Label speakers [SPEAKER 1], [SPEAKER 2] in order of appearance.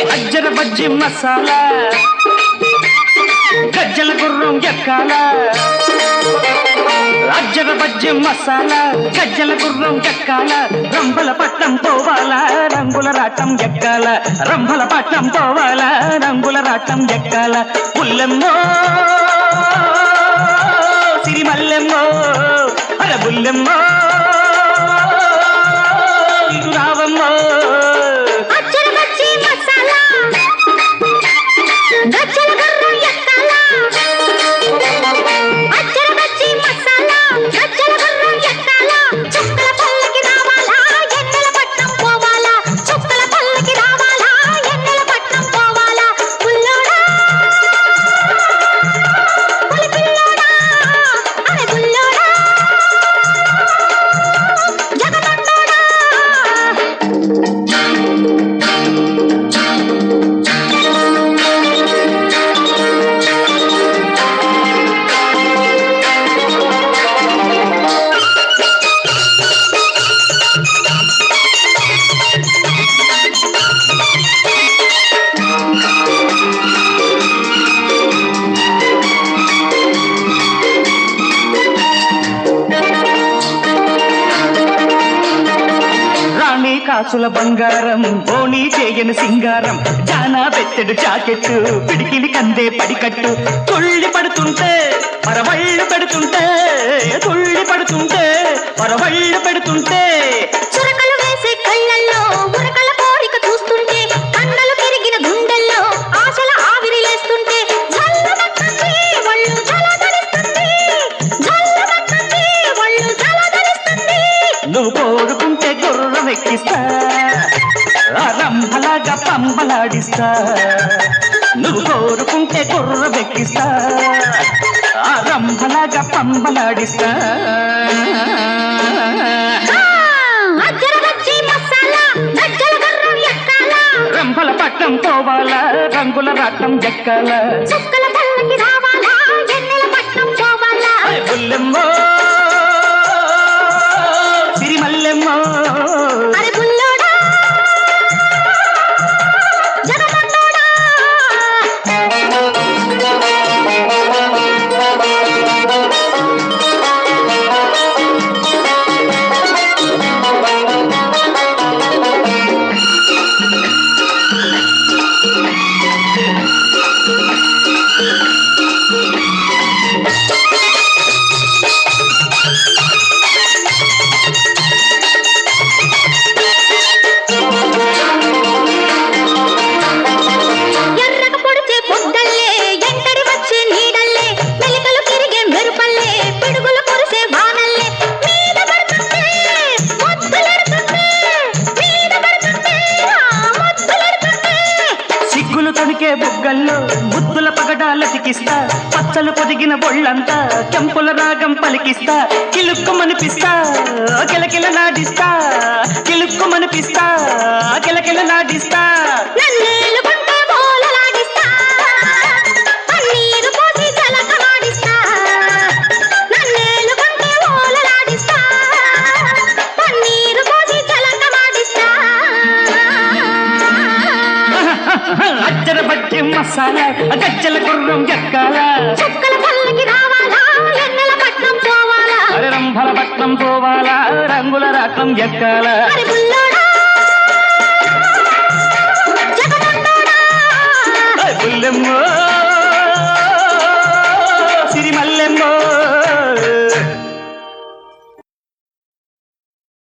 [SPEAKER 1] అజ్జర బజ్జి మసాలా గజ్జల గుర్రం ఎక్కాల అజ్జర బజ్జి మసాలా గజ్జల గుర్రం ఎక్కాల రంభల పట్నం పోవాలా రంగుల రాటం ఎక్కాల రంభల పట్నం పోవాలా రంగుల రాటం ఎక్కాల పుల్లెమ్మో సిరిమల్లెమ్మో అర బుల్లెమ్మో ఇటు రావమ్మో కాసుల బంగారం బోణి చేయని సింగారం జానా బెత్తెడు జాకెట్టు పిడికిలి కందే పడికట్టు తుళ్ళి పడుతుంటే పరవళ్ళు పెడుతుంటే తుళ్ళి పడుతుంటే పరవళ్ళు పెడుతుంటే
[SPEAKER 2] చురకలు వేసే కళ్ళల్లో ఉరకల కోరిక చూస్తుంటే కన్నలు పెరిగిన గుండెల్లో ఆశల ఆవిరి లేస్తుంటే జల్లబట్టండి ఒళ్ళు జలదరిస్తుంది జల్లబట్టండి ఒళ్ళు జలదరిస్తుంది
[SPEAKER 1] నువ్వు కోరుకుంటే గుర్రం ఎక్కిస్తా రంభలాగా పంబలాడిస్తా నువ్వు కోరుకుంటే గుర్రం ఎక్కిస్తా రంభలాగా పంబలాడిస్తా రంభల పట్టం పోవాలా రంగుల రాటం ఎక్కాల
[SPEAKER 2] చుక్కల పల్లకి రావాలా ఎన్నెల పట్నం పోవాలా
[SPEAKER 1] బుల్లెమ్మో సిరిమల్లెమ్మో
[SPEAKER 2] అరే బుల్లోడా జగమండోడా
[SPEAKER 1] బుగ్గల్లో ముద్దుల పగడాలతికిస్తా పచ్చలు పొదిగిన బొళ్ళంతా కెంపుల రాగం పలికిస్తా కిలుక్కుమనిపిస్తా కిలకిల నాడిస్తా కిలుక్కుమనిపిస్తా కిలకిల నాడిస్తా అజ్జర బజ్జి మసాలా గజ్జల గుర్రం ఎక్కాల
[SPEAKER 2] చుక్కల పల్లకి రావాలా ఎన్నెల పట్నం పోవాలా
[SPEAKER 1] అరే రంభల పట్నం పోవాలా రంగుల రాటం ఎక్కాల
[SPEAKER 2] అరే బుల్లోడా జగమండోడా
[SPEAKER 1] బుల్లెమ్మో